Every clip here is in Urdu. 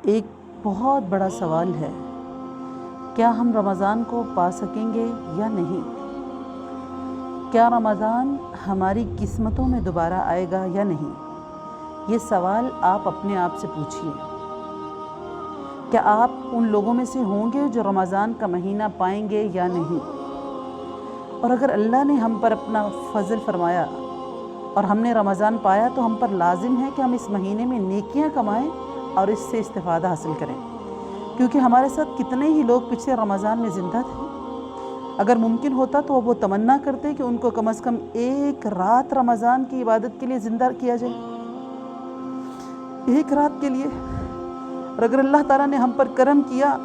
ایک بہت بڑا سوال ہے، کیا ہم رمضان کو پا سکیں گے یا نہیں؟ کیا رمضان ہماری قسمتوں میں دوبارہ آئے گا یا نہیں؟ یہ سوال آپ اپنے آپ سے پوچھیے۔ کیا آپ ان لوگوں میں سے ہوں گے جو رمضان کا مہینہ پائیں گے یا نہیں؟ اور اگر اللہ نے ہم پر اپنا فضل فرمایا اور ہم نے رمضان پایا تو ہم پر لازم ہے کہ ہم اس مہینے میں نیکیاں کمائیں اور اس سے استفادہ حاصل کریں، کیونکہ ہمارے ساتھ کتنے ہی لوگ پچھلے رمضان میں زندہ تھے۔ اگر ممکن ہوتا تو وہ تمنا کرتے کہ ان کو کم از کم ایک رات رمضان کی عبادت کے لیے زندہ کیا جائے، ایک رات کے لیے۔ اور اگر اللہ تعالیٰ نے ہم پر کرم کیا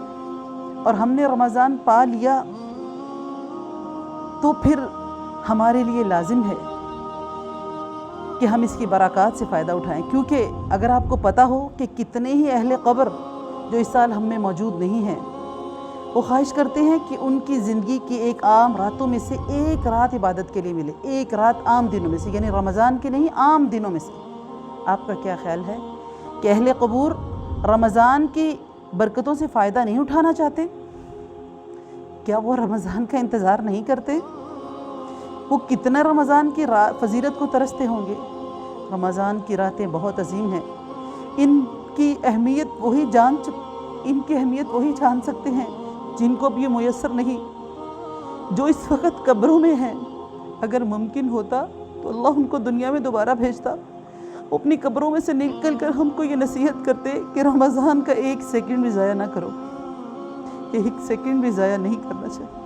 اور ہم نے رمضان پا لیا تو پھر ہمارے لیے لازم ہے کہ ہم اس کی برکات سے فائدہ اٹھائیں، کیونکہ اگر آپ کو پتہ ہو کہ کتنے ہی اہل قبر جو اس سال ہم میں موجود نہیں ہیں، وہ خواہش کرتے ہیں کہ ان کی زندگی کی ایک عام راتوں میں سے ایک رات عبادت کے لیے ملے، ایک رات عام دنوں میں سے، یعنی رمضان کے نہیں، عام دنوں میں سے۔ آپ کا کیا خیال ہے کہ اہل قبور رمضان کی برکتوں سے فائدہ نہیں اٹھانا چاہتے؟ کیا وہ رمضان کا انتظار نہیں کرتے؟ وہ کتنا رمضان کی فضیلت کو ترستے ہوں گے۔ رمضان کی راتیں بہت عظیم ہیں، ان کی اہمیت وہی جان سکتے ہیں جن کو اب یہ میسر نہیں، جو اس وقت قبروں میں ہیں۔ اگر ممکن ہوتا تو اللہ ان کو دنیا میں دوبارہ بھیجتا، وہ اپنی قبروں میں سے نکل کر ہم کو یہ نصیحت کرتے کہ رمضان کا ایک سیکنڈ بھی ضائع نہ کرو، ایک سیکنڈ بھی ضائع نہیں کرنا چاہیے۔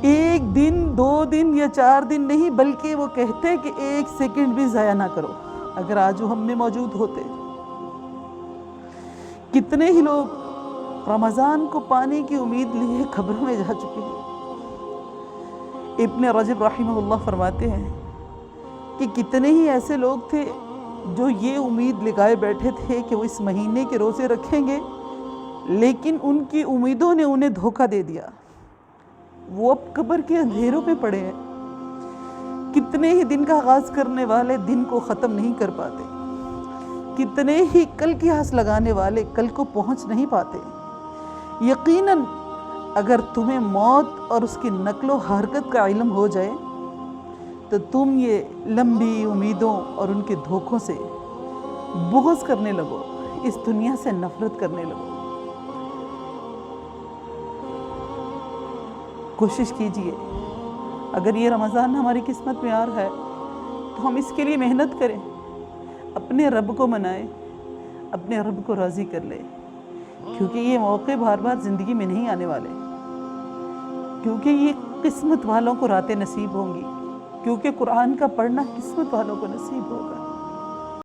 ایک دن، 2 دن یا 4 دن نہیں، بلکہ وہ کہتے کہ ایک سیکنڈ بھی ضائع نہ کرو۔ اگر آج وہ ہم میں موجود ہوتے، کتنے ہی لوگ رمضان کو پانے کی امید لیے قبروں میں جا چکے ہیں۔ ابن رجب رحمہ اللہ فرماتے ہیں کہ کتنے ہی ایسے لوگ تھے جو یہ امید لگائے بیٹھے تھے کہ وہ اس مہینے کے روزے رکھیں گے، لیکن ان کی امیدوں نے انہیں دھوکہ دے دیا، وہ اب قبر کے اندھیروں میں پڑے ہیں۔ کتنے ہی دن کا آغاز کرنے والے دن کو ختم نہیں کر پاتے، کتنے ہی کل کی آس لگانے والے کل کو پہنچ نہیں پاتے۔ یقیناً اگر تمہیں موت اور اس کی نقل و حرکت کا علم ہو جائے تو تم یہ لمبی امیدوں اور ان کے دھوکوں سے بغض کرنے لگو، اس دنیا سے نفرت کرنے لگو۔ کوشش کیجئے، اگر یہ رمضان ہماری قسمت میں آ رہا ہے تو ہم اس کے لیے محنت کریں، اپنے رب کو منائیں، اپنے رب کو راضی کر لیں، کیونکہ یہ موقع بار بار زندگی میں نہیں آنے والے، کیونکہ یہ قسمت والوں کو راتیں نصیب ہوں گی، کیونکہ قرآن کا پڑھنا قسمت والوں کو نصیب ہوگا۔